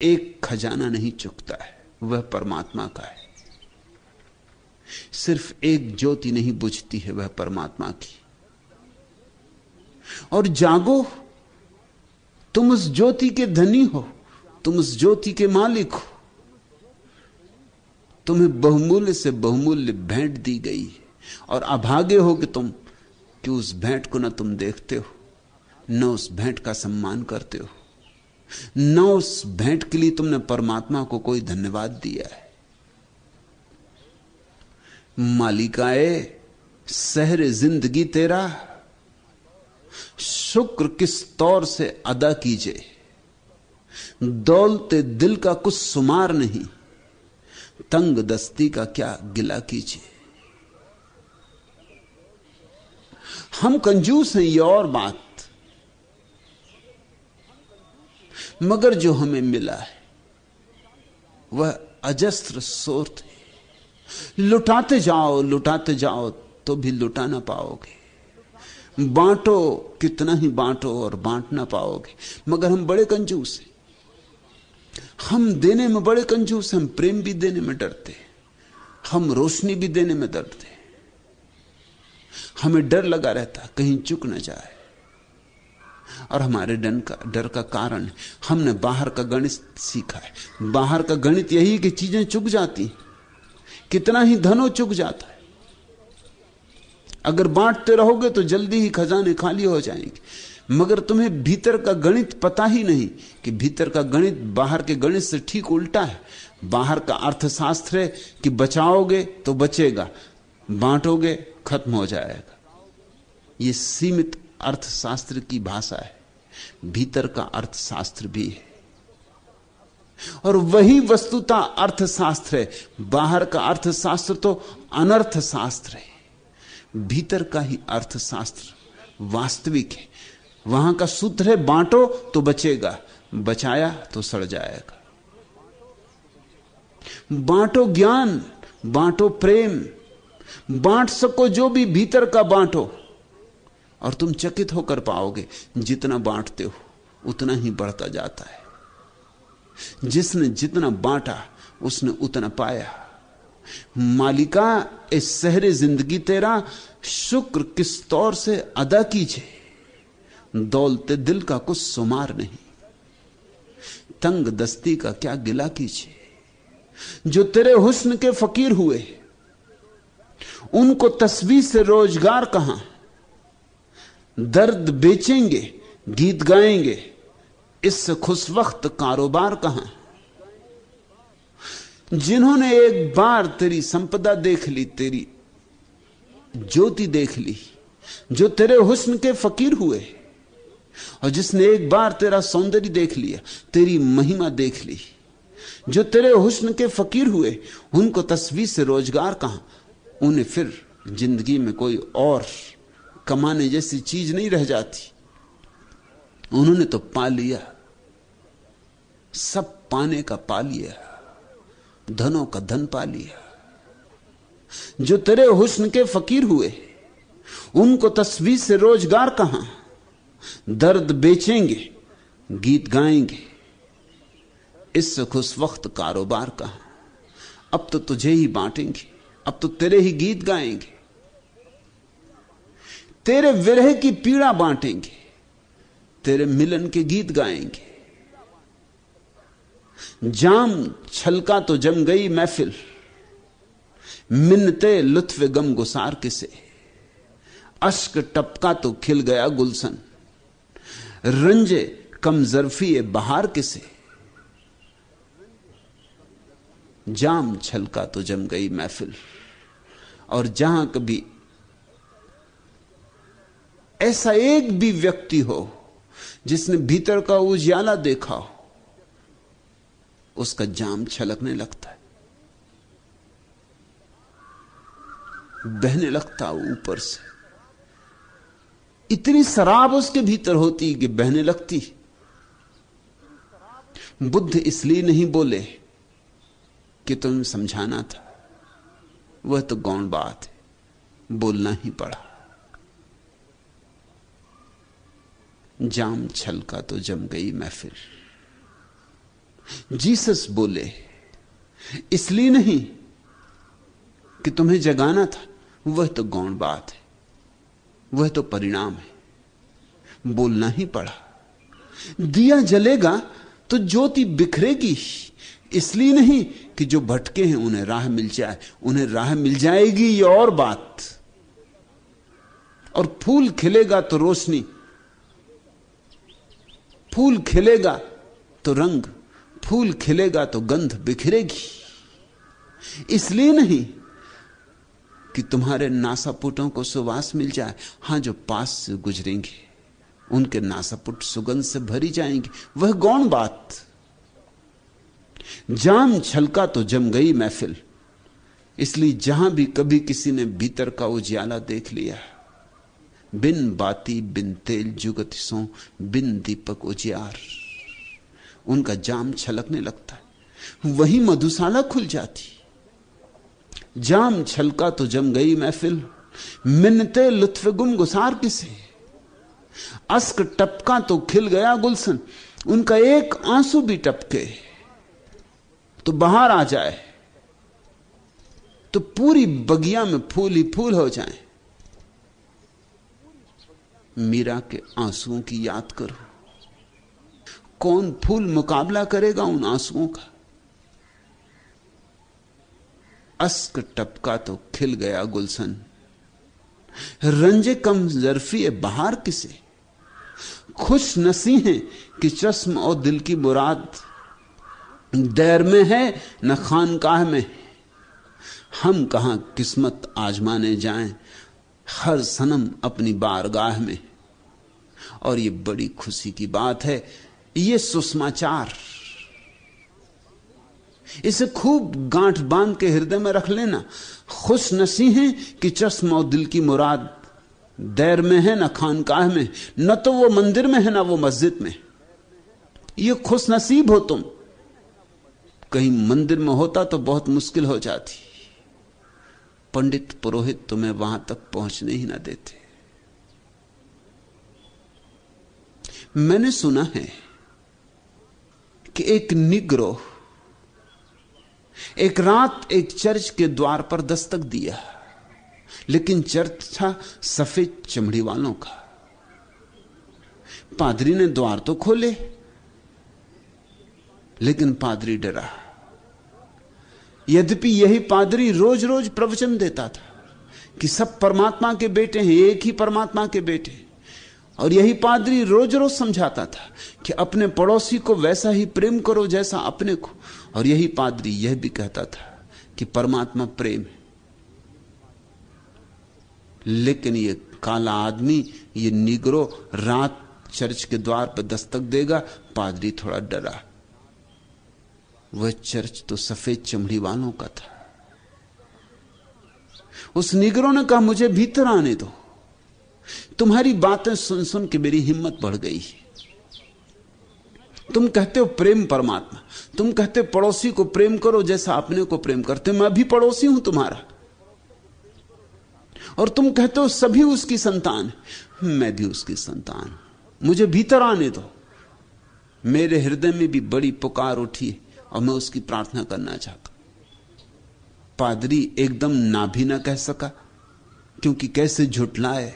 एक खजाना नहीं चुकता है, वह परमात्मा का है। सिर्फ एक ज्योति नहीं बुझती है, वह परमात्मा की। और जागो, तुम उस ज्योति के धनी हो, तुम उस ज्योति के मालिक हो। तुम्हें बहुमूल्य से बहुमूल्य भेंट दी गई है और अभागे हो कि उस भेंट को न तुम देखते हो, न उस भेंट का सम्मान करते हो, न उस भेंट के लिए तुमने परमात्मा को कोई धन्यवाद दिया है। मालिकाए सहरे जिंदगी तेरा, शुक्र किस तौर से अदा कीजिए। दौलते दिल का कुछ शुमार नहीं, तंग दस्ती का क्या गिला कीजिए। हम कंजूस हैं, ये और बात, मगर जो हमें मिला है वह अजस्त्र सोर्थ है। लुटाते जाओ तो भी लुटा ना पाओगे। बांटो कितना ही बांटो और बांट ना पाओगे। मगर हम बड़े कंजूस हैं, हम देने में बड़े कंजूस हैं। हम प्रेम भी देने में डरते हैं, हम रोशनी भी देने में डरते हैं। हमें डर लगा रहता है कहीं चुक न जाए। और हमारे डर का कारण है, हमने बाहर का गणित सीखा है। बाहर का गणित यही कि चीजें चुक जाती, कितना ही धनो चुक जाता है। अगर बांटते रहोगे तो जल्दी ही खजाने खाली हो जाएंगे। मगर तुम्हें भीतर का गणित पता ही नहीं कि भीतर का गणित बाहर के गणित से ठीक उल्टा है। बाहर का अर्थशास्त्र है कि बचाओगे तो बचेगा, बांटोगे खत्म हो जाएगा। यह सीमित अर्थशास्त्र की भाषा है, भीतर का अर्थशास्त्र भी है। और वही वस्तुतः अर्थशास्त्र है। बाहर का अर्थशास्त्र तो अनर्थ शास्त्र है, भीतर का ही अर्थशास्त्र वास्तविक है। वहां का सूत्र है बांटो तो बचेगा, बचाया तो सड़ जाएगा। बांटो ज्ञान, बांटो प्रेम, बांट सको जो भी भीतर का बांटो, और तुम चकित होकर पाओगे जितना बांटते हो उतना ही बढ़ता जाता है। जिसने जितना बांटा उसने उतना पाया। मालिका इस सहरे जिंदगी तेरा, शुक्र किस तौर से अदा कीजिए। दौलते दिल का कुछ शुमार नहीं, तंग दस्ती का क्या गिला कीजिए। जो तेरे हुस्न के फकीर हुए उनको तस्वीर से रोजगार कहां। दर्द बेचेंगे गीत गाएंगे, इससे खुश वक्त कारोबार कहां। जिन्होंने एक बार तेरी संपदा देख ली, तेरी ज्योति देख ली, जो तेरे हुस्न के फकीर हुए, और जिसने एक बार तेरा सौंदर्य देख लिया, तेरी महिमा देख ली, जो तेरे हुस्न के फकीर हुए, उनको तस्वीर से रोजगार कहां। उन्हें फिर जिंदगी में कोई और कमाने जैसी चीज नहीं रह जाती। उन्होंने तो पा लिया, सब पाने का पा लिया, धनों का धन पा लिया। जो तेरे हुस्न के फकीर हुए उनको तस्वीर से रोजगार कहां। दर्द बेचेंगे गीत गाएंगे, इससे खुश वक्त कारोबार कहां। अब तो तुझे ही बांटेंगे, अब तो तेरे ही गीत गाएंगे, तेरे विरह की पीड़ा बांटेंगे, तेरे मिलन के गीत गाएंगे। जाम छलका तो जम गई महफिल, मिन्नते लुत्फ़े गम गुसार किसे। अश्क टपका तो खिल गया गुलशन, रंजे कम ज़र्फ़ी बहार किसे। जाम छलका तो जम गई महफिल। और जहां कभी ऐसा एक भी व्यक्ति हो जिसने भीतर का उजियाला देखा हो, उसका जाम छलकने लगता है, बहने लगता ऊपर से। इतनी शराब उसके भीतर होती कि बहने लगती। बुद्ध इसलिए नहीं बोले कि तुम्हें समझाना था, वह तो गौण बात है, बोलना ही पड़ा। जाम छलका तो जम गई महफिल। जीसस बोले, इसलिए नहीं कि तुम्हें जगाना था, वह तो गौण बात है, वह तो परिणाम है, बोलना ही पड़ा। दिया जलेगा तो ज्योति बिखरेगी, इसलिए नहीं कि जो भटके हैं उन्हें राह मिल जाए, उन्हें राह मिल जाएगी ये और बात। और फूल खिलेगा तो रोशनी, फूल खिलेगा तो रंग, फूल खिलेगा तो गंध बिखरेगी, इसलिए नहीं कि तुम्हारे नासापुटों को सुवास मिल जाए। हां, जो पास से गुजरेंगे उनके नासापुट सुगंध से भरी जाएंगे, वह गौण बात। जाम छलका तो जम गई महफिल, इसलिए जहां भी कभी किसी ने भीतर का उजियाला देख लिया, बिन बाती बिन तेल जुगत सो बिन दीपक उजियार, उनका जाम छलकने लगता है, वही मधुशाला खुल जाती। जाम छलका तो जम गई महफिल, मिन्नते लुत्फ गुम गुसार किसे, अस्क टपका तो खिल गया गुलशन, उनका एक आंसू भी टपके तो बाहर आ जाए, तो पूरी बगिया में फूल ही फूल हो जाए। मीरा के आंसुओं की याद करो, कौन फूल मुकाबला करेगा उन आंसुओं का। अस्क टपका तो खिल गया गुलशन, रंजे कम जरफी बहार किसे, खुश नसी हैं कि चश्म और दिल की मुराद दैर में है न खानकाह में। हम कहां किस्मत आजमाने जाएं, हर सनम अपनी बारगाह में। और ये बड़ी खुशी की बात है, ये सुषमाचार, इसे खूब गांठ बांध के हृदय में रख लेना। खुश नसी हैं कि चश्म और दिल की मुराद दैर में है न खानकाह में, न तो वो मंदिर में है न वो मस्जिद में। ये खुश नसीब हो तुम, कहीं मंदिर में होता तो बहुत मुश्किल हो जाती, पंडित पुरोहित तुम्हें वहां तक पहुंचने ही ना देते। मैंने सुना है कि एक निग्रो एक रात एक चर्च के द्वार पर दस्तक दिया, लेकिन चर्च था सफेद चमड़ी वालों का। पादरी ने द्वार तो खोले, लेकिन पादरी डरा। यद्यपि यही पादरी रोज रोज प्रवचन देता था कि सब परमात्मा के बेटे हैं, एक ही परमात्मा के बेटे, और यही पादरी रोज रोज समझाता था कि अपने पड़ोसी को वैसा ही प्रेम करो जैसा अपने को, और यही पादरी यह भी कहता था कि परमात्मा प्रेम है। लेकिन ये काला आदमी, ये निग्रो रात चर्च के द्वार पर दस्तक देगा। पादरी थोड़ा डरा, वह चर्च तो सफेद चमड़ी वालों का था। उस निग्रो ने कहा, मुझे भीतर आने दो, तुम्हारी बातें सुन सुन के मेरी हिम्मत बढ़ गई है। तुम कहते हो प्रेम परमात्मा, तुम कहते हो पड़ोसी को प्रेम करो जैसा अपने को प्रेम करते, मैं भी पड़ोसी हूं तुम्हारा, और तुम कहते हो सभी उसकी संतान है, मैं भी उसकी संतान हूं, मुझे भीतर आने दो। मेरे हृदय में भी बड़ी पुकार उठी है और मैं उसकी प्रार्थना करना चाहता हूं। पादरी एकदम ना भी ना कह सका, क्योंकि कैसे झुठलाए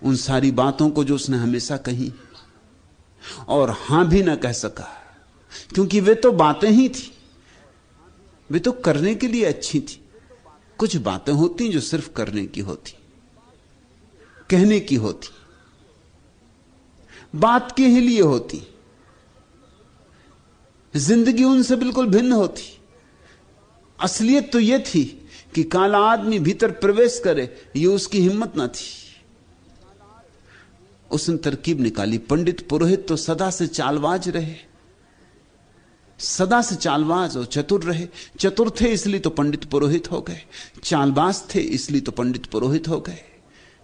उन सारी बातों को जो उसने हमेशा कही, और हां भी ना कह सका, क्योंकि वे तो बातें ही थी, वे तो करने के लिए अच्छी थी। कुछ बातें होती जो सिर्फ करने की होती, कहने की होती, बात के ही लिए होती। जिंदगी उनसे बिल्कुल भिन्न होती। असलियत तो यह थी कि काला आदमी भीतर प्रवेश करे, यह उसकी हिम्मत ना थी। उसने तरकीब निकाली। पंडित पुरोहित तो सदा से चालबाज रहे, सदा से चालबाज और चतुर रहे। चतुर थे इसलिए तो पंडित पुरोहित हो गए, चालबाज थे इसलिए तो पंडित पुरोहित हो गए।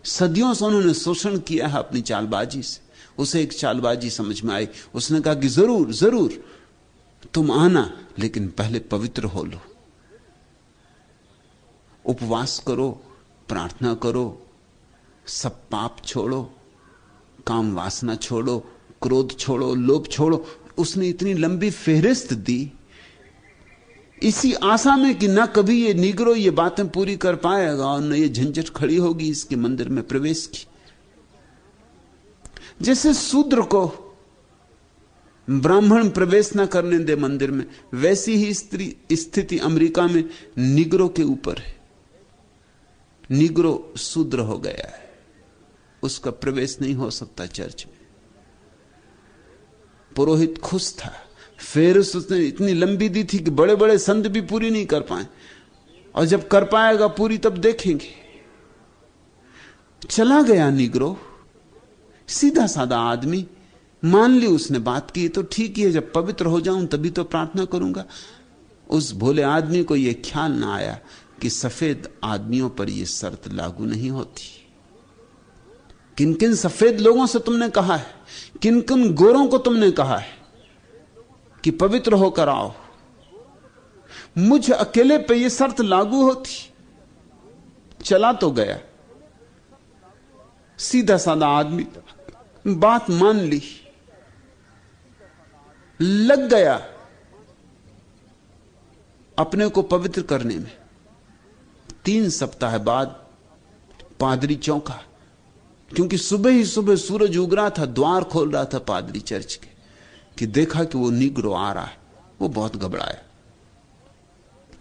सदियों से उन्होंने शोषण किया है अपनी चालबाजी से। उसे एक चालबाजी समझ में आई। उसने कहा कि जरूर जरूर तुम आना, लेकिन पहले पवित्र हो लो, उपवास करो, प्रार्थना करो, सब पाप छोड़ो, काम वासना छोड़ो, क्रोध छोड़ो, लोभ छोड़ो, उसने इतनी लंबी फेहरिस्त दी इसी आशा में कि ना कभी ये निग्रो ये बातें पूरी कर पाएगा और न ये झंझट खड़ी होगी इसके मंदिर में प्रवेश की। जैसे शूद्र को ब्राह्मण प्रवेश ना करने दे मंदिर में, वैसी ही स्थिति अमेरिका में निग्रो के ऊपर है। निग्रो शूद्र हो गया है, उसका प्रवेश नहीं हो सकता चर्च में। पुरोहित खुश था, फिर उसने इतनी लंबी दी थी कि बड़े बड़े संत भी पूरी नहीं कर पाए, और जब कर पाएगा पूरी तब देखेंगे। चला गया निग्रो, सीधा साधा आदमी, मान ली उसने बात की तो ठीक ही है, जब पवित्र हो जाऊं तभी तो प्रार्थना करूंगा। उस भोले आदमी को यह ख्याल ना आया कि सफेद आदमियों पर यह शर्त लागू नहीं होती। किन किन सफेद लोगों से तुमने कहा है, किन किन गोरों को तुमने कहा है कि पवित्र होकर आओ? मुझ अकेले पे यह शर्त लागू होती? चला तो गया, सीधा साधा आदमी, बात मान ली, लग गया अपने को पवित्र करने में। 3 सप्ताह बाद पादरी चौंका, क्योंकि सुबह ही सुबह सूरज उग रहा था, द्वार खोल रहा था पादरी चर्च के, कि देखा कि वो निग्रो आ रहा है। वो बहुत घबराया,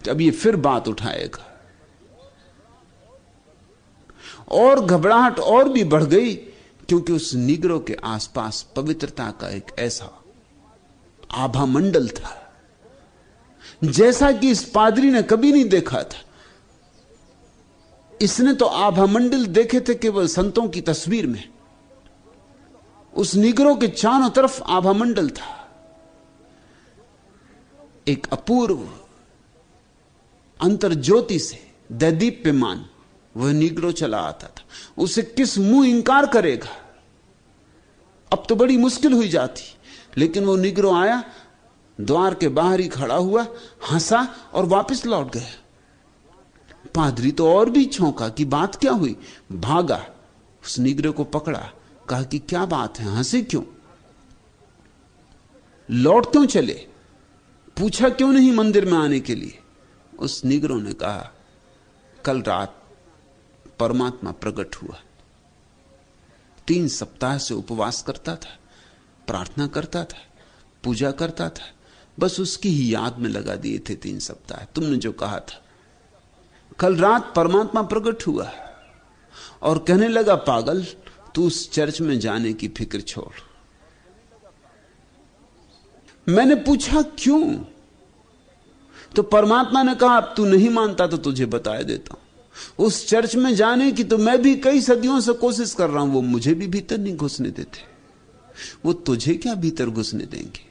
अब ये फिर बात उठाएगा। और घबराहट और भी बढ़ गई, क्योंकि उस निग्रो के आसपास पवित्रता का एक ऐसा आभा मंडल था जैसा कि इस पादरी ने कभी नहीं देखा था। इसने तो आभा मंडल देखे थे केवल संतों की तस्वीर में, उस निग्रो के चारों तरफ आभा मंडल था। एक अपूर्व अंतर्ज्योति से दैदीप्यमान वह निग्रो चला आता था। उसे किस मुंह इंकार करेगा? अब तो बड़ी मुश्किल हुई जाती, लेकिन वो निग्रो आया, द्वार के बाहर ही खड़ा हुआ, हंसा और वापस लौट गया। पादरी तो और भी चौंका कि बात क्या हुई, भागा, उस निग्रो को पकड़ा, कहा कि क्या बात है, हंसे क्यों, लौट क्यों चले, पूछा क्यों नहीं मंदिर में आने के लिए? उस निग्रो ने कहा, कल रात परमात्मा प्रकट हुआ। 3 सप्ताह से उपवास करता था, प्रार्थना करता था, पूजा करता था, बस उसकी ही याद में लगा दिए थे 3 सप्ताह। तुमने जो कहा था, कल रात परमात्मा प्रकट हुआ, और कहने लगा, पागल, तू उस चर्च में जाने की फिक्र छोड़। मैंने पूछा क्यों? तो परमात्मा ने कहा, अब तू नहीं मानता तो तुझे बता देता हूं, उस चर्च में जाने की तो मैं भी कई सदियों से कोशिश कर रहा हूं, वो मुझे भी भीतर नहीं घुसने देते। वो तुझे क्या भीतर घुसने देंगे?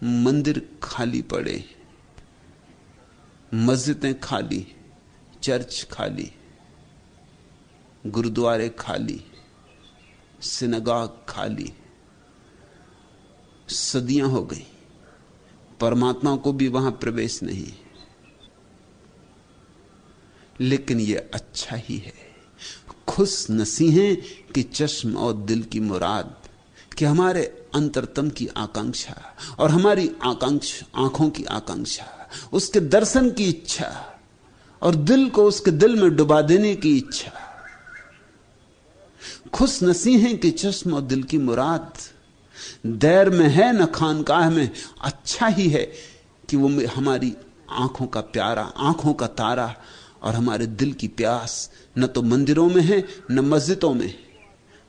मंदिर खाली पड़े, मस्जिदें खाली, चर्च खाली, गुरुद्वारे खाली, सिनगाग खाली, सदियां हो गई, परमात्मा को भी वहां प्रवेश नहीं। लेकिन यह अच्छा ही है, खुश नसी हैं कि चश्म और दिल की मुराद, कि हमारे अंतरतम की आकांक्षा और हमारी आकांक्षा, आंखों की आकांक्षा, उसके दर्शन की इच्छा और दिल को उसके दिल में डुबा देने की इच्छा। खुश नसी हैं कि चश्म और दिल की मुराद, दैर में है न खानकाह में, अच्छा ही है कि वो हमारी आंखों का प्यारा, आंखों का तारा और हमारे दिल की प्यास न तो मंदिरों में है न मस्जिदों में।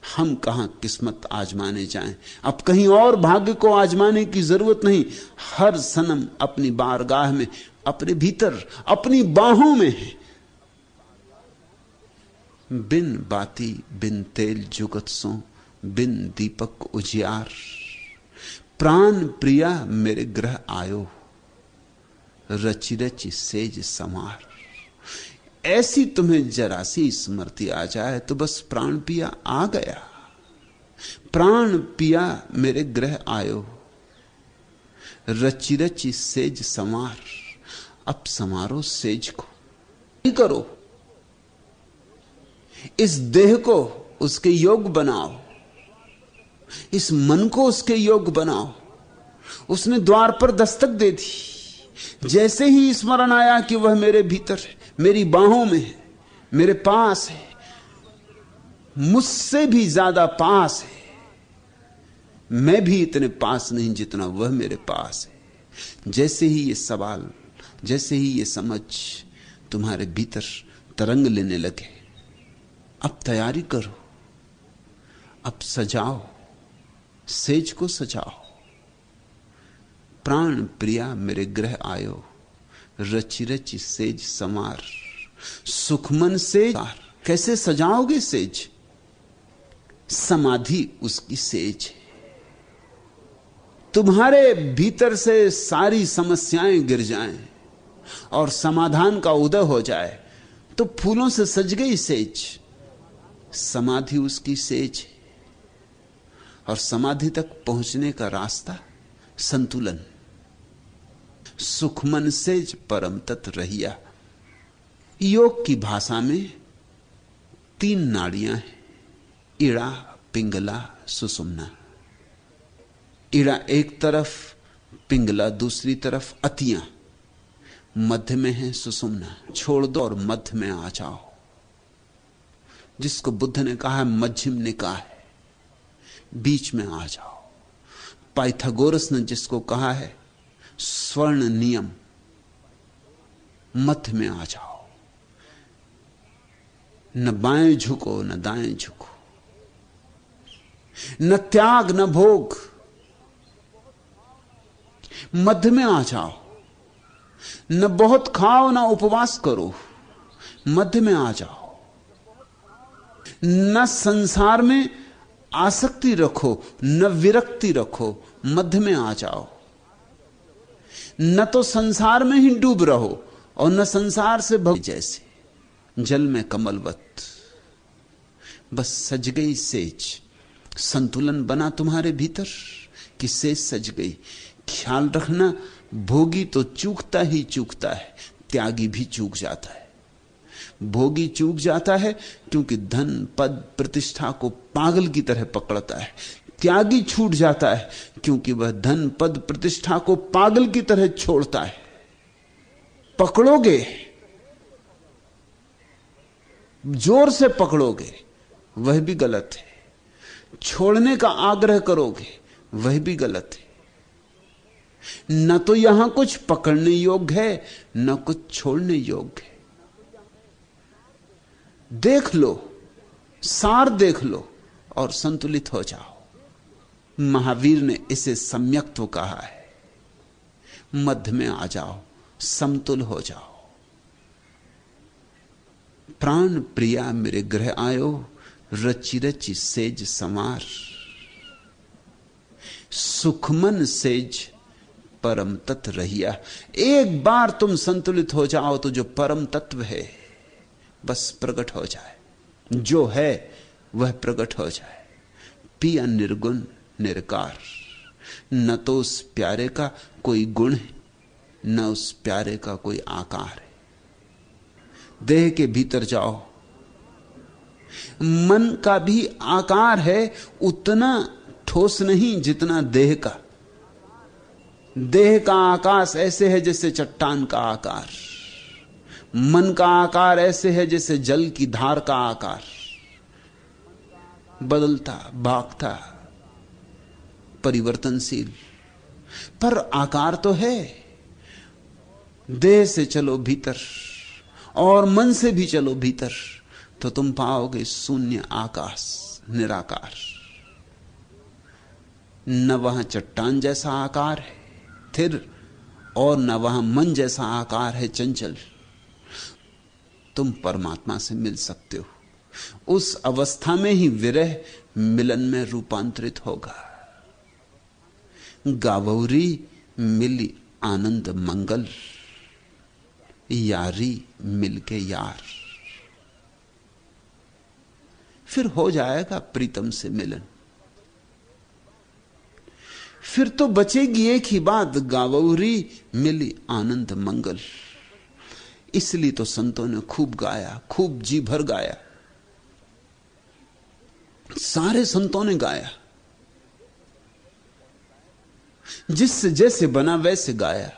हम कहां किस्मत आजमाने जाएं, अब कहीं और भाग्य को आजमाने की जरूरत नहीं। हर सनम अपनी बारगाह में, अपने भीतर, अपनी बाहों में है। बिन बाती बिन तेल जुगत सो, बिन दीपक उजियार, प्राण प्रिया मेरे ग्रह आयो, रचि रचि सेज समार। ऐसी तुम्हें जरा सी स्मृति आ जाए तो बस प्राण पिया आ गया। प्राण पिया मेरे ग्रह आयो, रचि रचि सेज समार। अब समारो सेज को, नहीं करो, इस देह को उसके योग बनाओ, इस मन को उसके योग्य बनाओ। उसने द्वार पर दस्तक दे दी। जैसे ही स्मरण आया कि वह मेरे भीतर है, मेरी बाहों में है, मेरे पास है, मुझसे भी ज्यादा पास है, मैं भी इतने पास नहीं जितना वह मेरे पास है। जैसे ही ये सवाल, जैसे ही ये समझ तुम्हारे भीतर तरंग लेने लगे, अब तैयारी करो, अब सजाओ, सेज को सजाओ। प्राण प्रिया मेरे ग्रह आयो, रची रची सेज समार। सुखमन सेज कैसे सजाओगे सेज? समाधि उसकी सेज है। तुम्हारे भीतर से सारी समस्याएं गिर जाएं और समाधान का उदय हो जाए तो फूलों से सज गई सेज। समाधि उसकी सेज है। और समाधि तक पहुंचने का रास्ता संतुलन। सुखमन सेज परम तत् रहिया। योग की भाषा में 3 नाड़ियां हैं, इड़ा, पिंगला, सुषुम्ना। इड़ा एक तरफ, पिंगला दूसरी तरफ, अतियां मध्य में है सुषुम्ना। छोड़ दो और मध्य में आ जाओ, जिसको बुद्ध ने कहा है मध्यम निकाय, बीच में आ जाओ। पाइथागोरस ने जिसको कहा है स्वर्ण नियम, मध्य में आ जाओ। न बाएं झुको न दाएं झुको, न त्याग न भोग, मध्य में आ जाओ। न बहुत खाओ न उपवास करो, मध्य में आ जाओ। न संसार में आसक्ति रखो न विरक्ति रखो, मध्य में आ जाओ। न तो संसार में ही डूब रहो और न संसार से भग, जैसे जल में कमलवत। बस सज गई सेज, संतुलन बना तुम्हारे भीतर कि सेज सज गई। ख्याल रखना, भोगी तो चूकता ही चूकता है, त्यागी भी चूक जाता है। भोगी चूक जाता है क्योंकि धन पद प्रतिष्ठा को पागल की तरह पकड़ता है। त्यागी छूट जाता है क्योंकि वह धन पद प्रतिष्ठा को पागल की तरह छोड़ता है। पकड़ोगे, जोर से पकड़ोगे, वह भी गलत है। छोड़ने का आग्रह करोगे, वह भी गलत है। न तो यहां कुछ पकड़ने योग्य है न कुछ छोड़ने योग्य है। देख लो, सार देख लो और संतुलित हो जाओ। महावीर ने इसे सम्यक्त्व कहा है। मध्य में आ जाओ, समतुल हो जाओ। प्राण प्रिया मेरे ग्रह आयो, रची रची सेज समार। सुखमन सेज परम तत्व रहिया। एक बार तुम संतुलित हो जाओ तो जो परम तत्व है बस प्रकट हो जाए। जो है वह प्रकट हो जाए। पिया निर्गुण निरकार। न तो उस प्यारे का कोई गुण है न उस प्यारे का कोई आकार है। देह के भीतर जाओ, मन का भी आकार है, उतना ठोस नहीं जितना देह का। देह का आकाश ऐसे है जैसे चट्टान का आकार, मन का आकार ऐसे है जैसे जल की धार का आकार, बदलता भागता परिवर्तनशील, पर आकार तो है। देह से चलो भीतर और मन से भी चलो भीतर तो तुम पाओगे शून्य आकाश, निराकार। न वहां चट्टान जैसा आकार है स्थिर और न वहां मन जैसा आकार है चंचल। तुम परमात्मा से मिल सकते हो। उस अवस्था में ही विरह मिलन में रूपांतरित होगा। गावौरी मिली आनंद मंगल, यारी मिलके यार। फिर हो जाएगा प्रीतम से मिलन। फिर तो बचेगी एक ही बात, गावौरी मिली आनंद मंगल। इसलिए तो संतों ने खूब गाया, खूब जी भर गाया। सारे संतों ने गाया। जिससे जैसे बना वैसे गाया।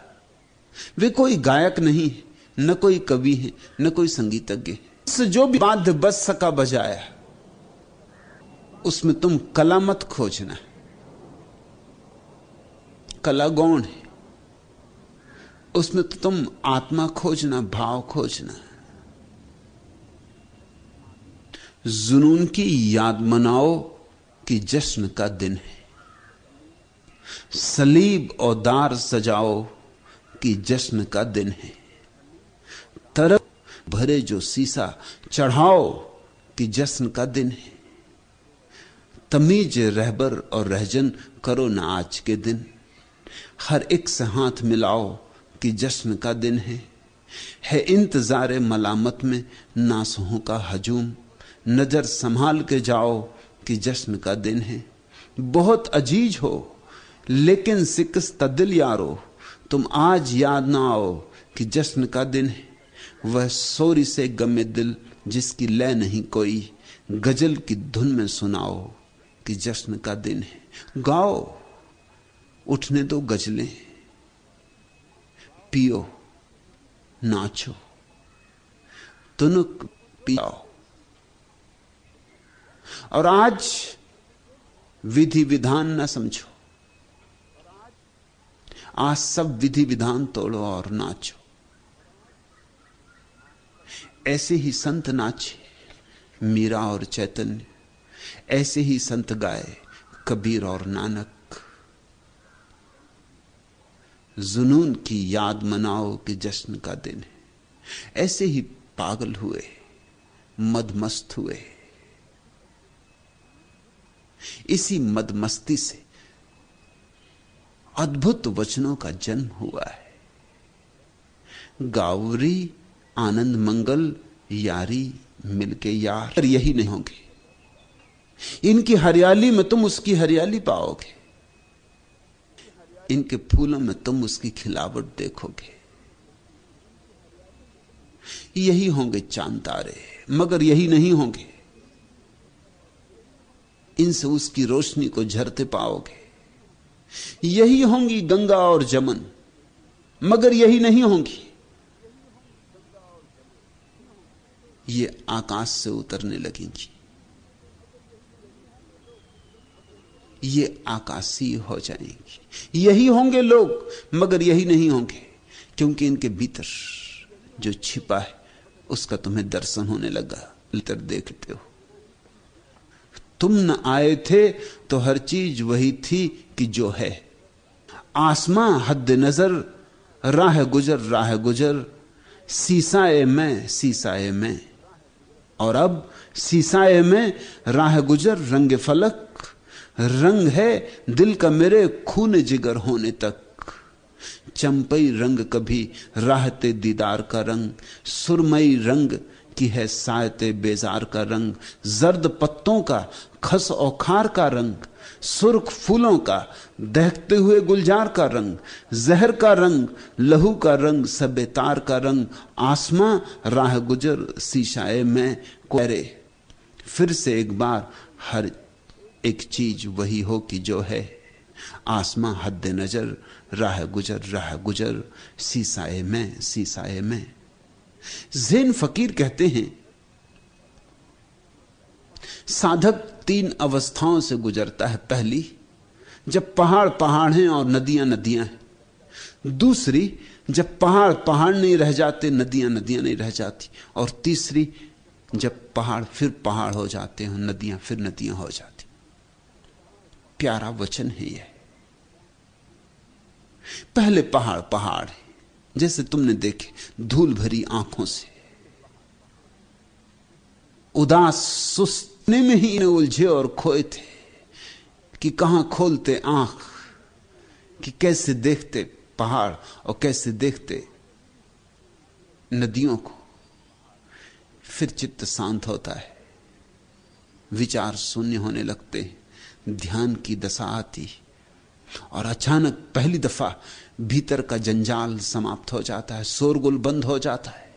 वे कोई गायक नहीं है, न कोई कवि है, न कोई संगीतज्ञ है। इससे जो भी वाद्य बज सका बजाया। उसमें तुम कला मत खोजना, कला गौण है। उसमें तो तुम आत्मा खोजना, भाव खोजना। जुनून की याद मनाओ कि जश्न का दिन है। सलीब और दार सजाओ कि जश्न का दिन है। तरफ भरे जो शीशा चढ़ाओ कि जश्न का दिन है। तमीज रहबर और रहजन करो ना आज के दिन। हर एक से हाथ मिलाओ कि जश्न का दिन है इंतजारे मलामत में नासहों का हजूम। नजर संभाल के जाओ कि जश्न का दिन है। बहुत अजीज हो लेकिन सिकस्ता दिल यारो, तुम आज याद ना आओ कि जश्न का दिन है। वह सोरी से गमे दिल जिसकी लय नहीं कोई, गजल की धुन में सुनाओ कि जश्न का दिन है। गाओ, उठने दो गजलें, पियो, नाचो, तुनुक पियाओ। और आज विधि विधान ना समझो, आज सब विधि विधान तोड़ो और नाचो। ऐसे ही संत नाचे मीरा और चैतन्य, ऐसे ही संत गाए कबीर और नानक। जुनून की याद मनाओ कि जश्न का दिन है। ऐसे ही पागल हुए, मदमस्त हुए। इसी मदमस्ती से अद्भुत वचनों का जन्म हुआ है। गावरी आनंद मंगल यारी मिलके यार, यही नहीं होंगे। इनकी हरियाली में तुम उसकी हरियाली पाओगे, इनके फूलों में तुम उसकी खिलावट देखोगे। यही होंगे चांद तारे, मगर यही नहीं होंगे। इनसे उसकी रोशनी को झरते पाओगे। यही होंगी गंगा और जमन, मगर यही नहीं होंगी। ये आकाश से उतरने लगेंगी, ये आकाशीय हो जाएंगी। यही होंगे लोग, मगर यही नहीं होंगे, क्योंकि इनके भीतर जो छिपा है उसका तुम्हें दर्शन होने लगा। भीतर देखते हो। तुम न आए थे तो हर चीज वही थी कि जो है। आसमां हद नजर, राह गुजर, सीसाए मैं, सीसाए मैं। और अब सीसाए में राह गुजर, रंग फलक, रंग है दिल का मेरे खून जिगर होने तक। चंपई रंग कभी राहते दीदार का रंग, सुरमई रंग की है सायते बेजार का रंग। जर्द पत्तों का, खस और खार का रंग, सुर्ख फूलों का, दहकते हुए गुलजार का रंग, जहर का रंग, लहू का रंग, सबेतार का रंग। आसमां राह गुजर, शीशाए में कोरे। फिर से एक बार हर एक चीज वही हो कि जो है। आसमां हद नजर, राह गुजर, सीसाए में, सीसाए में। ज़ैन फकीर कहते हैं, साधक 3 अवस्थाओं से गुजरता है। पहली, जब पहाड़ पहाड़ हैं और नदियां नदियां हैं। दूसरी, जब पहाड़ पहाड़ नहीं रह जाते, नदियां नदियां नहीं रह जाती। और तीसरी, जब पहाड़ फिर पहाड़ हो जाते हैं, नदियां फिर नदियां हो जाती। प्यारा वचन है यह। पहले पहाड़ पहाड़ है, जैसे तुमने देखे धूल भरी आंखों से, उदास सुस्तने में ही इन्हें उलझे और खोए थे कि कहां खोलते आंख, कि कैसे देखते पहाड़ और कैसे देखते नदियों को। फिर चित्त शांत होता है, विचार शून्य होने लगते हैं, ध्यान की दशा आती, और अचानक पहली दफा भीतर का जंजाल समाप्त हो जाता है, शोरगुल बंद हो जाता है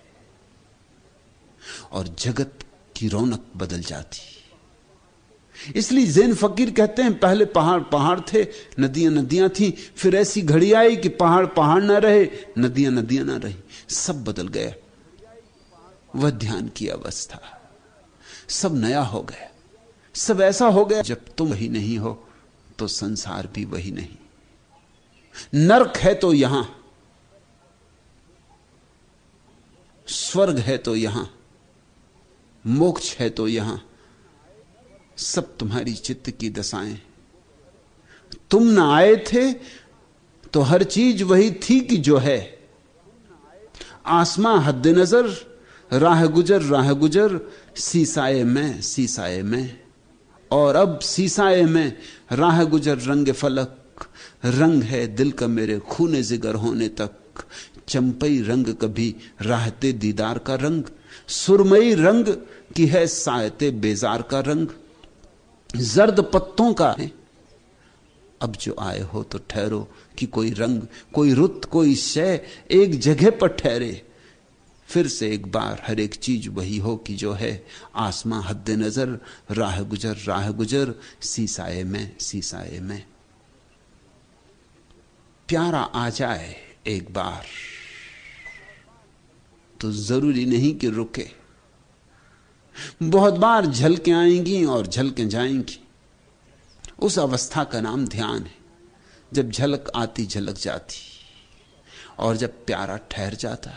और जगत की रौनक बदल जाती। इसलिए जैन फकीर कहते हैं पहले पहाड़ पहाड़ थे, नदियां नदियां थी, फिर ऐसी घड़ी आई कि पहाड़ पहाड़ ना रहे, नदियां नदियां ना रही, सब बदल गया। वह ध्यान की अवस्था, सब नया हो गया, सब ऐसा हो गया। जब तुम वही नहीं हो तो संसार भी वही नहीं। नरक है तो यहां, स्वर्ग है तो यहां, मोक्ष है तो यहां, सब तुम्हारी चित्त की दशाएं। तुम ना आए थे तो हर चीज वही थी कि जो है। आसमां हद्दे नजर, राह गुजर, सीसाए में सीसाए में, और अब सीसाए में राह गुजर रंग फलक। रंग है दिल का मेरे खूने जिगर होने तक, चंपई रंग कभी राहते दीदार का रंग, सुरमई रंग की है सायते बेजार का रंग, जर्द पत्तों का है। अब जो आए हो तो ठहरो कि कोई रंग, कोई रुत, कोई शय एक जगह पर ठहरे। फिर से एक बार हर एक चीज वही हो कि जो है। आसमां हद्दे नजर, राह गुजर, सीसाए में। प्यारा आ जाए एक बार तो जरूरी नहीं कि रुके। बहुत बार झलकें आएंगी और झलकें जाएंगी। उस अवस्था का नाम ध्यान है, जब झलक आती झलक जाती, और जब प्यारा ठहर जाता,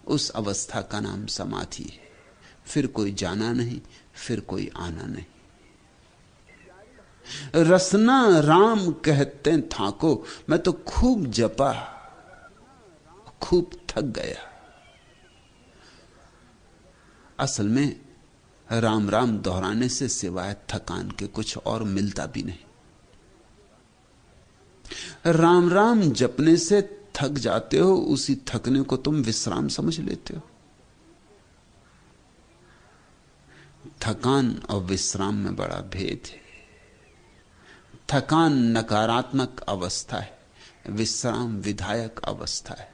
उस अवस्था का नाम समाधि है। फिर कोई जाना नहीं, फिर कोई आना नहीं। रसना राम कहते थाको, मैं तो खूब जपा, खूब थक गया। असल में राम राम दोहराने से सिवाय थकान के कुछ और मिलता भी नहीं। राम राम जपने से थक जाते हो, उसी थकने को तुम विश्राम समझ लेते हो। थकान और विश्राम में बड़ा भेद है। थकान नकारात्मक अवस्था है, विश्राम विधायक अवस्था है।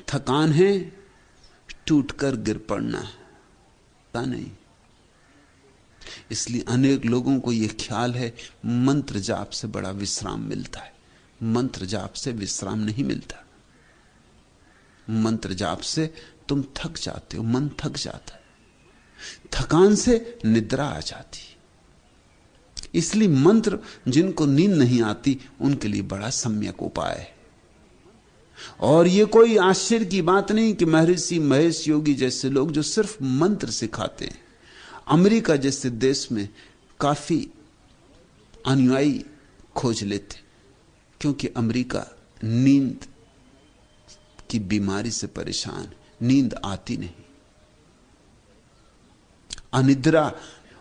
थकान है टूटकर गिर पड़ना, नहीं। इसलिए अनेक लोगों को यह ख्याल है मंत्र जाप से बड़ा विश्राम मिलता है। मंत्र जाप से विश्राम नहीं मिलता। मंत्र जाप से तुम थक जाते हो, मन थक जाता है। थकान से निद्रा आ जाती। इसलिए मंत्र जिनको नींद नहीं आती उनके लिए बड़ा सम्यक उपाय है। और यह कोई आश्चर्य की बात नहीं कि महर्षि महेश योगी जैसे लोग जो सिर्फ मंत्र सिखाते हैं, अमेरिका जैसे देश में काफी अनुयायी खोज लेते, क्योंकि अमेरिका नींद की बीमारी से परेशान, नींद आती नहीं, अनिद्रा।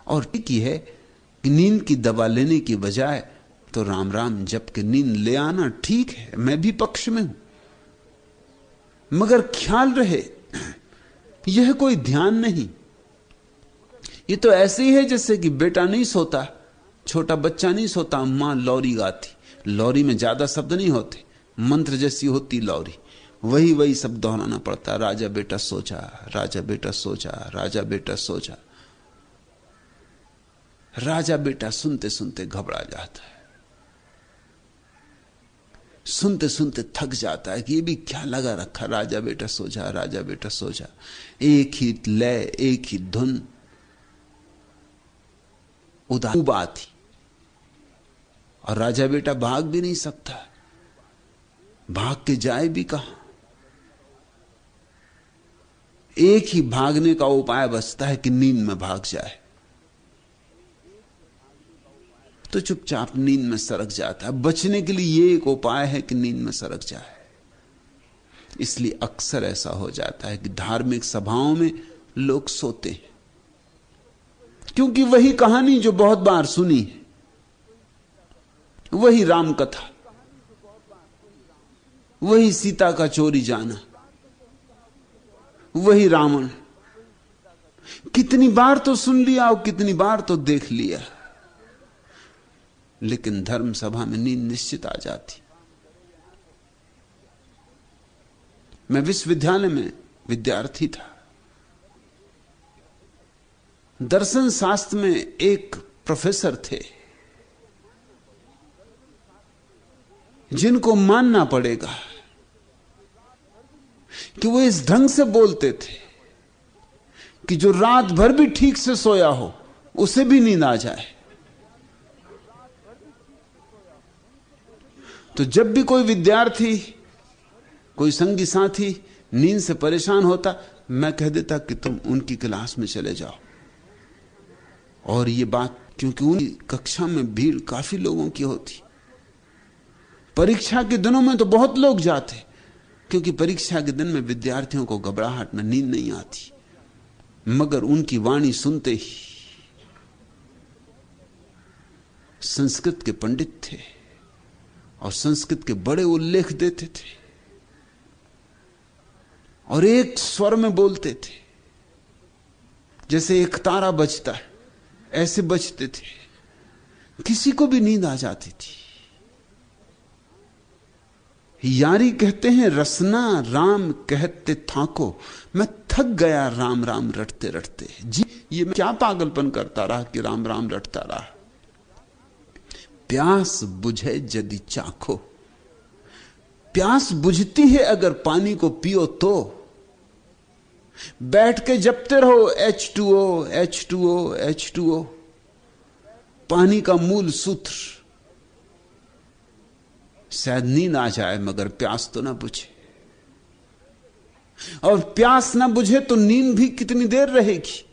और ठीक ही है कि नींद की दवा लेने की बजाय तो राम राम जप के नींद ले आना ठीक है, मैं भी पक्ष में हूं। मगर ख्याल रहे यह कोई ध्यान नहीं। ये तो ऐसे ही है जैसे कि बेटा नहीं सोता, छोटा बच्चा नहीं सोता, मां लौरी गाती, लौरी में ज्यादा शब्द नहीं होते, मंत्र जैसी होती लौरी, वही सब दोहराना पड़ता। राजा बेटा सो जा, राजा बेटा सो जा, राजा बेटा सो जा। राजा बेटा सुनते सुनते घबरा जाता है, सुनते सुनते थक जाता है कि ये भी क्या लगा रखा, राजा बेटा सो जा, राजा बेटा सो जा। एक ही लय, एक ही धुन, उदार थी, और राजा बेटा भाग भी नहीं सकता, भाग के जाए भी कहां। एक ही भागने का उपाय बचता है कि नींद में भाग जाए, तो चुपचाप नींद में सरक जाता है। बचने के लिए यह एक उपाय है कि नींद में सरक जाए। इसलिए अक्सर ऐसा हो जाता है कि धार्मिक सभाओं में लोग सोते हैं, क्योंकि वही कहानी जो बहुत बार सुनी है, वही राम कथा, वही सीता का चोरी जाना, वही रावण, कितनी बार तो सुन लिया और कितनी बार तो देख लिया, लेकिन धर्म सभा में नींद निश्चित आ जाती। मैं विश्वविद्यालय में विद्यार्थी था, दर्शन शास्त्र में एक प्रोफेसर थे जिनको मानना पड़ेगा कि वो इस ढंग से बोलते थे कि जो रात भर भी ठीक से सोया हो उसे भी नींद आ जाए। तो जब भी कोई विद्यार्थी, कोई संगी साथी नींद से परेशान होता, मैं कह देता कि तुम उनकी क्लास में चले जाओ। और ये बात, क्योंकि उनकी कक्षा में भीड़ काफी लोगों की होती, परीक्षा के दिनों में तो बहुत लोग जाते, क्योंकि परीक्षा के दिन में विद्यार्थियों को घबराहट में नींद नहीं आती। मगर उनकी वाणी सुनते ही, संस्कृत के पंडित थे और संस्कृत के बड़े उल्लेख देते थे और एक स्वर में बोलते थे, जैसे एक तारा बजता है ऐसे बजते थे, किसी को भी नींद आ जाती थी। यारी कहते हैं रसना राम कहते थाको, मैं थक गया राम राम रटते रटते। जी, ये मैं क्या पागलपन करता रहा कि राम राम रटता रहा। प्यास बुझे यदि चाखो, प्यास बुझती है अगर पानी को पियो तो। बैठ के जपते रहो H2O H2O H2O, पानी का मूल सूत्र। शायद नींद आ जाए मगर प्यास तो ना बुझे, और प्यास ना बुझे तो नींद भी कितनी देर रहेगी,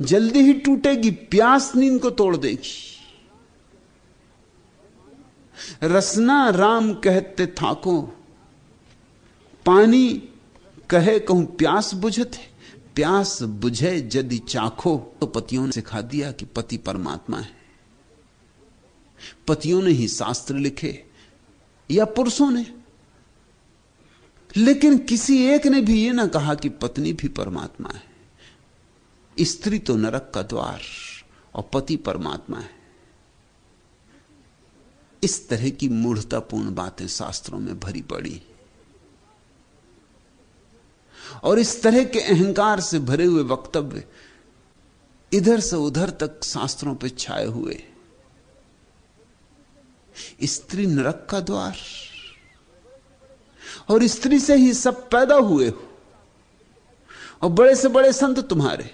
जल्दी ही टूटेगी। प्यास नींद को तोड़ देगी। रसना राम कहते थाको, पानी कहे कहूं प्यास बुझते, प्यास बुझे यदि चाखो। तो पतियों ने सिखा दिया कि पति परमात्मा है। पतियों ने ही शास्त्र लिखे या पुरुषों ने, लेकिन किसी एक ने भी यह ना कहा कि पत्नी भी परमात्मा है। स्त्री तो नरक का द्वार और पति परमात्मा है। इस तरह की मूढ़तापूर्ण बातें शास्त्रों में भरी पड़ी, और इस तरह के अहंकार से भरे हुए वक्तव्य इधर से उधर तक शास्त्रों पे छाए हुए। स्त्री नरक का द्वार, और स्त्री से ही सब पैदा हुए हो, और बड़े से बड़े संत तुम्हारे,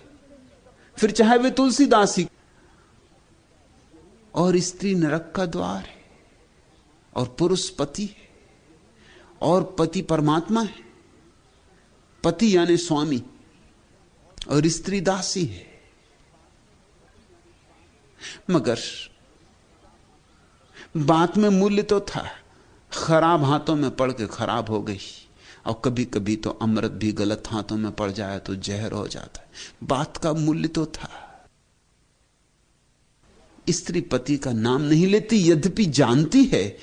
फिर चाहे वे तुलसीदास ही, और स्त्री नरक का द्वार है, और पुरुष पति है, और पति परमात्मा है। पति यानी स्वामी, और स्त्री दासी है। मगर बात में मूल्य तो था, खराब हाथों में पड़ के खराब हो गई। और कभी कभी तो अमृत भी गलत हाथों में पड़ जाए तो जहर हो जाता है। बात का मूल्य तो था। स्त्री पति का नाम नहीं लेती, यद्यपि जानती है,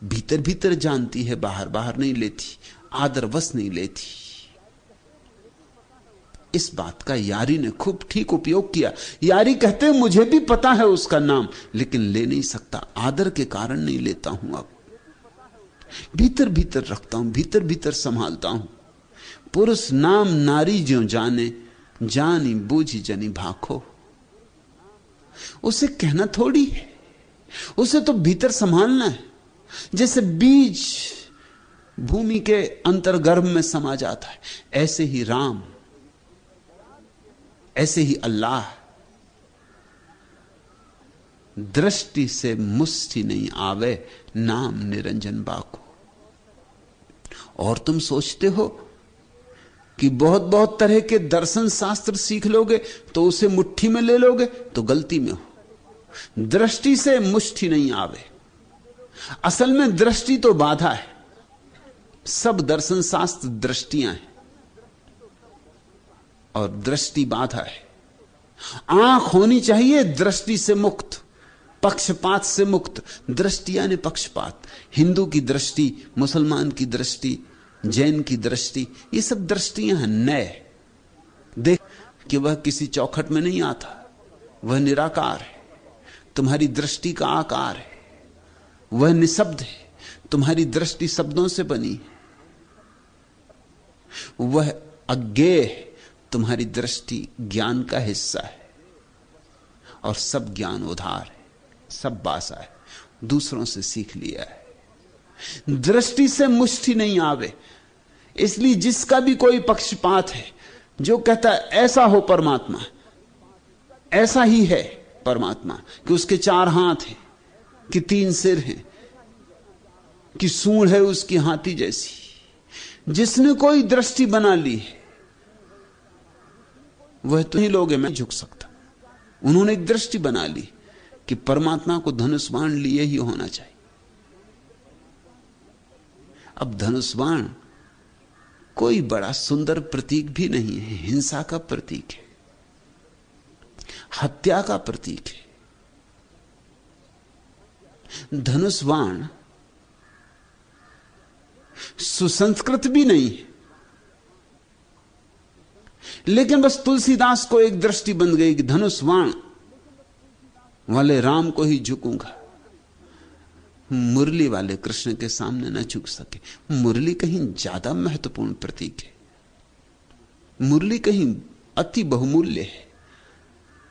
भीतर भीतर जानती है, बाहर बाहर नहीं लेती, आदरवश नहीं लेती। इस बात का यारी ने खूब ठीक उपयोग किया। यारी कहते हैं मुझे भी पता है उसका नाम, लेकिन ले नहीं सकता, आदर के कारण नहीं लेता हूं। अब भीतर भीतर रखता हूं, भीतर भीतर संभालता हूं। पुरुष नाम नारी ज्यों जाने, जानी बूझी जनी भाखो। उसे कहना थोड़ी है, उसे तो भीतर संभालना है। जैसे बीज भूमि के अंतर्गर्भ में समा जाता है, ऐसे ही राम, ऐसे ही अल्लाह। दृष्टि से मुष्टि नहीं आवे, नाम निरंजन बाको। और तुम सोचते हो कि बहुत बहुत तरह के दर्शन शास्त्र सीख लोगे तो उसे मुट्ठी में ले लोगे, तो गलती में हो। दृष्टि से मुष्टि नहीं आवे। असल में दृष्टि तो बाधा है। सब दर्शन शास्त्र दृष्टियां हैं, और दृष्टि बाधा है। आंख होनी चाहिए दृष्टि से मुक्त, पक्षपात से मुक्त। दृष्टि यानी पक्षपात। हिंदू की दृष्टि, मुसलमान की दृष्टि, जैन की दृष्टि, ये सब दृष्टियां हैं नए। देख कि वह किसी चौखट में नहीं आता, वह निराकार है। तुम्हारी दृष्टि का आकार है, वह निशब्द है। तुम्हारी दृष्टि शब्दों से बनी है, वह अज्ञेय है। तुम्हारी दृष्टि ज्ञान का हिस्सा है और सब ज्ञान उधार है, सब बासा है, दूसरों से सीख लिया है। दृष्टि से मुष्टि नहीं आवे। इसलिए जिसका भी कोई पक्षपात है, जो कहता है ऐसा हो परमात्मा, ऐसा ही है परमात्मा, कि उसके 4 हाथ हैं, कि 3 सिर हैं, कि सूंड है उसकी हाथी जैसी, जिसने कोई दृष्टि बना ली है वह तो ही लोग हैं, मैं झुक सकता। उन्होंने एक दृष्टि बना ली कि परमात्मा को धनुष बाण लिए ही होना चाहिए। अब धनुष बाण कोई बड़ा सुंदर प्रतीक भी नहीं है, हिंसा का प्रतीक है, हत्या का प्रतीक है। धनुष बाण सुसंस्कृत भी नहीं है, लेकिन बस तुलसीदास को एक दृष्टि बन गई कि धनुष बाण वाले राम को ही झुकूंगा, मुरली वाले कृष्ण के सामने न झुक सके। मुरली कहीं ज्यादा महत्वपूर्ण प्रतीक है, मुरली कहीं अति बहुमूल्य है।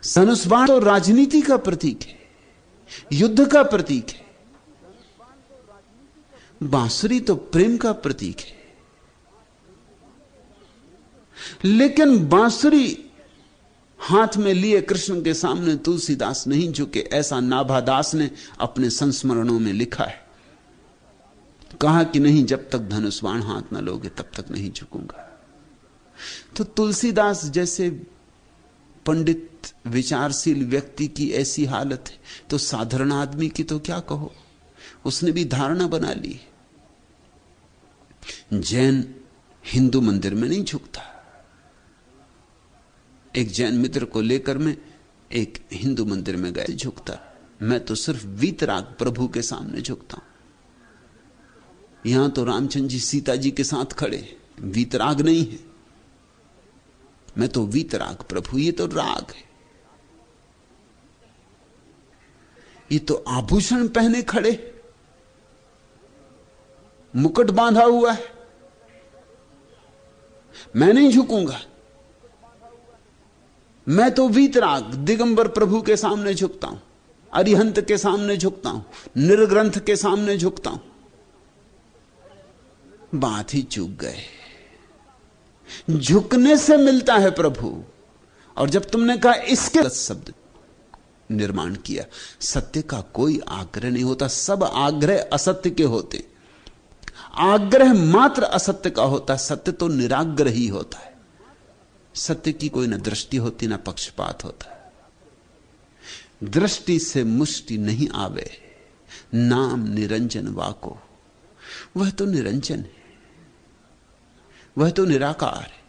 धनुष बाण तो राजनीति का प्रतीक है, युद्ध का प्रतीक है। बांसुरी तो प्रेम का प्रतीक है, लेकिन बांसुरी हाथ में लिए कृष्ण के सामने तुलसीदास नहीं झुके, ऐसा नाभादास ने अपने संस्मरणों में लिखा है। कहा कि नहीं, जब तक धनुष बाण हाथ न लोगे तब तक नहीं झुकूंगा। तो तुलसीदास जैसे पंडित विचारशील व्यक्ति की ऐसी हालत है, तो साधारण आदमी की तो क्या कहो। उसने भी धारणा बना ली, जैन हिंदू मंदिर में नहीं झुकता। एक जैन मित्र को लेकर मैं एक हिंदू मंदिर में गया, झुकता। मैं तो सिर्फ वीतराग प्रभु के सामने झुकता हूं। यहां तो रामचंद्र जी सीता जी के साथ खड़े, वीतराग नहीं है। मैं तो वीतराग प्रभु, ये तो राग है, ये तो आभूषण पहने खड़े, मुकुट बांधा हुआ है। मैं नहीं झुकूंगा, मैं तो वीतराग दिगंबर प्रभु के सामने झुकता हूं, अरिहंत के सामने झुकता हूं, निर्ग्रंथ के सामने झुकता हूं। बात ही चूक गए। झुकने से मिलता है प्रभु। और जब तुमने कहा इसके शब्द निर्माण किया, सत्य का कोई आग्रह नहीं होता, सब आग्रह असत्य के होते। आग्रह मात्र असत्य का होता, सत्य तो निराग्रह ही होता है। सत्य की कोई न दृष्टि होती न पक्षपात होता। दृष्टि से मुष्टि नहीं आवे, नाम निरंजन वाको। वह तो निरंजन है, वह तो निराकार है,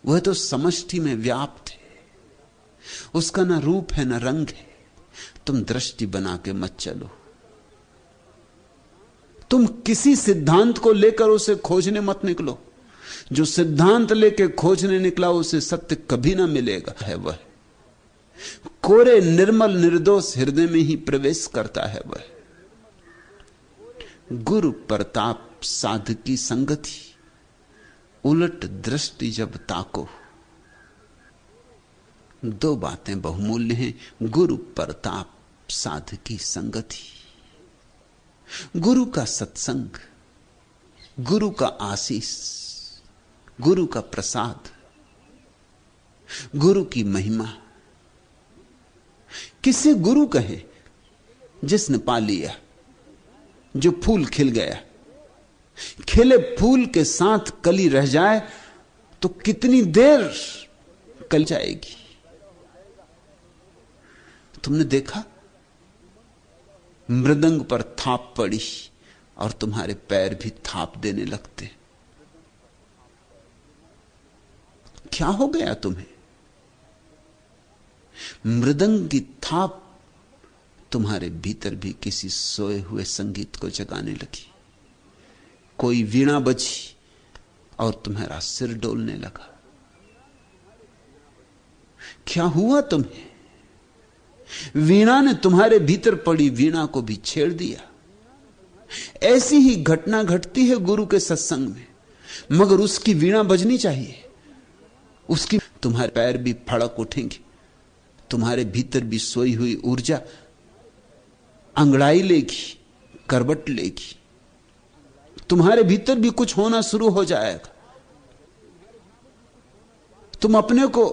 वह तो समष्टि में व्याप्त है। उसका ना रूप है ना रंग है। तुम दृष्टि बना के मत चलो। तुम किसी सिद्धांत को लेकर उसे खोजने मत निकलो। जो सिद्धांत लेके खोजने निकला उसे सत्य कभी ना मिलेगा। है वह कोरे निर्मल निर्दोष हृदय में ही प्रवेश करता है। वह गुरु प्रताप साध की संगति, उलट दृष्टि जब ताको। 2 बातें बहुमूल्य हैं, गुरु प्रताप साध की संगति। गुरु का सत्संग, गुरु का आशीष, गुरु का प्रसाद, गुरु की महिमा। किसे गुरु कहे? जिसने पा लिया, जो फूल खिल गया। खिले फूल के साथ कली रह जाए तो कितनी देर कल जाएगी। तुमने देखा, मृदंग पर थाप पड़ी और तुम्हारे पैर भी थाप देने लगते। क्या हो गया तुम्हें? मृदंग की थाप तुम्हारे भीतर भी किसी सोए हुए संगीत को जगाने लगी। कोई वीणा बजी और तुम्हारा सिर डोलने लगा। क्या हुआ तुम्हें? वीणा ने तुम्हारे भीतर पड़ी वीणा को भी छेड़ दिया। ऐसी ही घटना घटती है गुरु के सत्संग में, मगर उसकी वीणा बजनी चाहिए। उसकी तुम्हारे पैर भी फड़क उठेंगे, तुम्हारे भीतर भी सोई हुई ऊर्जा अंगड़ाई लेगी, करवट लेगी, तुम्हारे भीतर भी कुछ होना शुरू हो जाएगा। तुम अपने को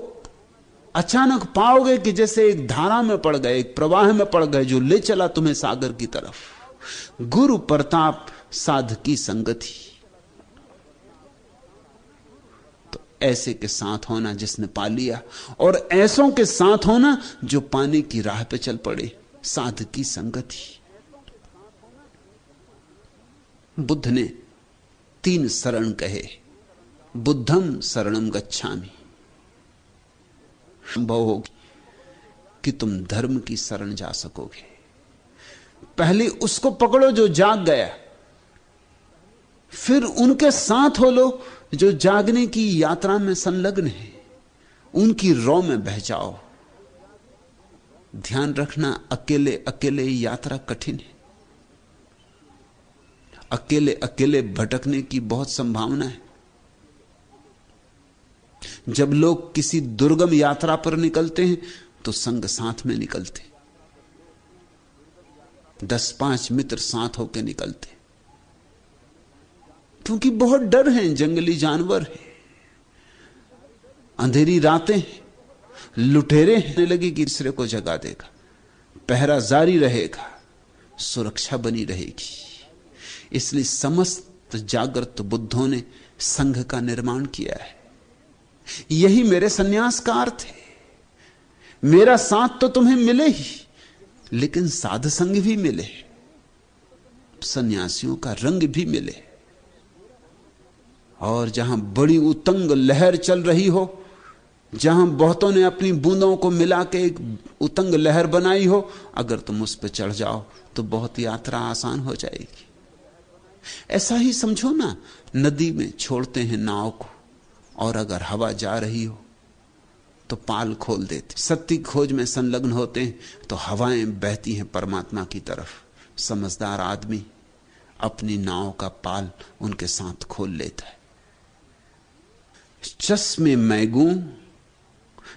अचानक पाओगे कि जैसे एक धारा में पड़ गए, एक प्रवाह में पड़ गए जो ले चला तुम्हें सागर की तरफ। गुरु प्रताप साधकी संगति। तो ऐसे के साथ होना जिसने पा लिया, और ऐसों के साथ होना जो पाने की राह पे चल पड़े, साधकी संगति। बुद्ध ने 3 शरण कहे, बुद्धम शरणम गच्छामि। संभव होगी कि तुम धर्म की शरण जा सकोगे। पहले उसको पकड़ो जो जाग गया, फिर उनके साथ हो लो जो जागने की यात्रा में संलग्न है, उनकी रौ में बह जाओ। ध्यान रखना, अकेले अकेले यात्रा कठिन है। अकेले अकेले भटकने की बहुत संभावना है। जब लोग किसी दुर्गम यात्रा पर निकलते हैं तो संग साथ में निकलते, 10-5 मित्र साथ होकर निकलते, क्योंकि बहुत डर है, जंगली जानवर है, अंधेरी रातें हैं, लुटेरे होने लगे कि दूसरे को जगा देगा, पहरा जारी रहेगा, सुरक्षा बनी रहेगी। इसलिए समस्त जागृत बुद्धों ने संघ का निर्माण किया है। यही मेरे सन्यास का अर्थ है। मेरा साथ तो तुम्हें मिले ही, लेकिन साध संग भी मिले, सन्यासियों का रंग भी मिले। और जहां बड़ी उतंग लहर चल रही हो, जहां बहुतों ने अपनी बूंदों को मिला के एक उतंग लहर बनाई हो, अगर तुम उस पर चढ़ जाओ तो बहुत यात्रा आसान हो जाएगी। ऐसा ही समझो ना, नदी में छोड़ते हैं नाव को, और अगर हवा जा रही हो तो पाल खोल देते। सत्य खोज में संलग्न होते हैं तो हवाएं बहती हैं परमात्मा की तरफ। समझदार आदमी अपनी नाव का पाल उनके साथ खोल लेता है। चश्मे मैगू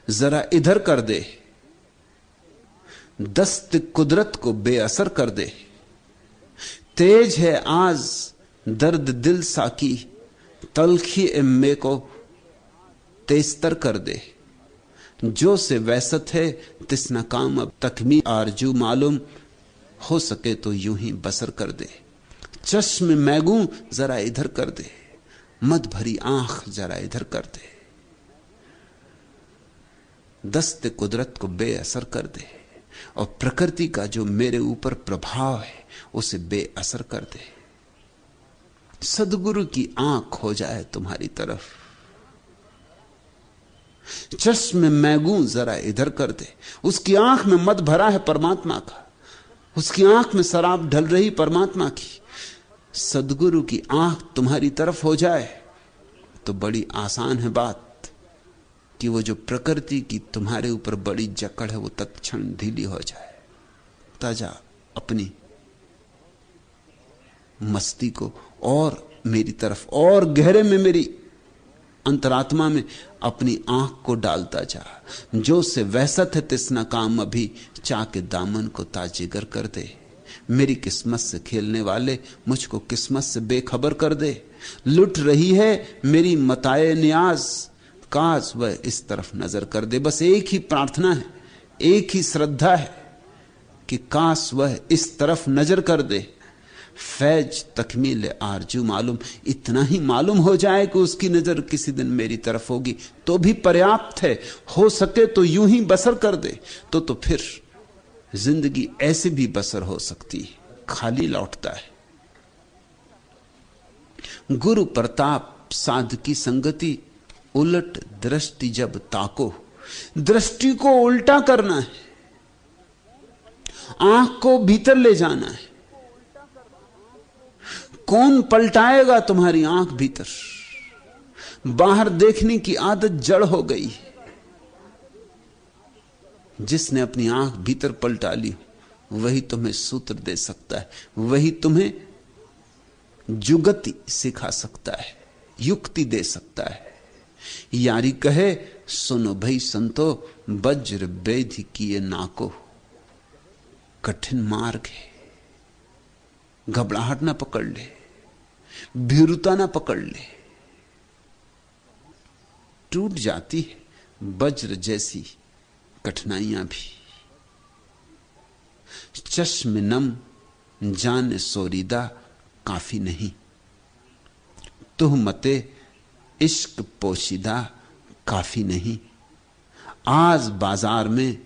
जरा इधर कर दे, दस्त कुदरत को बेअसर कर दे। तेज है आज दर्द दिल साकी, तलखी एम्मे को तेस्तर कर दे। जो से वैसत है तिस न काम अब तकमी आरजू मालूम, हो सके तो यूं ही बसर कर दे। चश्म मैगू जरा इधर कर दे, मद भरी आंख जरा इधर कर दे, दस्त कुदरत को बेअसर कर दे, और प्रकृति का जो मेरे ऊपर प्रभाव है उसे बेअसर कर दे। सदगुरु की आंख हो जाए तुम्हारी तरफ। चश्म मैगू जरा इधर कर दे। उसकी आंख में मद भरा है परमात्मा का, उसकी आंख में शराब ढल रही परमात्मा की। सदगुरु की आंख तुम्हारी तरफ हो जाए तो बड़ी आसान है बात कि वो जो प्रकृति की तुम्हारे ऊपर बड़ी जकड़ है वो तत्क्षण ढीली हो जाए। ताजा अपनी मस्ती को और मेरी तरफ और गहरे में, मेरी अंतरात्मा में अपनी आंख को डालता जा। जो से वैसत है तिसना काम अभी, चाके दामन को ताजीगर कर दे। मेरी किस्मत से खेलने वाले मुझको किस्मत से बेखबर कर दे। लुट रही है मेरी मताए नियाज, काश वह इस तरफ नजर कर दे। बस एक ही प्रार्थना है, एक ही श्रद्धा है कि काश वह इस तरफ नजर कर दे। फैज तकमील आरजू मालूम, इतना ही मालूम हो जाए कि उसकी नजर किसी दिन मेरी तरफ होगी तो भी पर्याप्त है। हो सके तो यूं ही बसर कर दे, तो फिर जिंदगी ऐसे भी बसर हो सकती है, खाली लौटता है। गुरु प्रताप साध की संगति, उलट दृष्टि जब ताको। दृष्टि को उल्टा करना है, आंख को भीतर ले जाना है। कौन पलटाएगा तुम्हारी आंख भीतर? बाहर देखने की आदत जड़ हो गई। जिसने अपनी आंख भीतर पलटा ली वही तुम्हें सूत्र दे सकता है, वही तुम्हें जुगति सिखा सकता है, युक्ति दे सकता है। यारी कहे सुनो भई संतो, वज्र बेधि किए नाको। कठिन मार्ग है, घबराहट ना पकड़ ले, भीरुता ना पकड़ ले, टूट जाती है वज्र जैसी कठिनाइयां भी। चश्म नम जान सोरीदा काफी नहीं, तुहमते इश्क पोशीदा काफी नहीं। आज बाजार में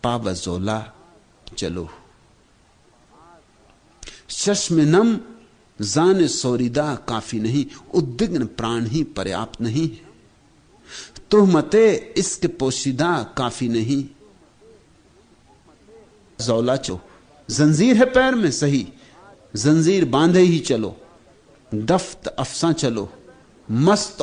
पावजोला चलो। चश्म नम जान सोरीदा काफी नहीं, उद्विग्न प्राण ही पर्याप्त नहीं। तुहमते इश्क पोशीदा काफी नहीं। जौला चो, जंजीर है पैर में सही, जंजीर बांधे ही चलो। दफ्त अफसा चलो, मस्त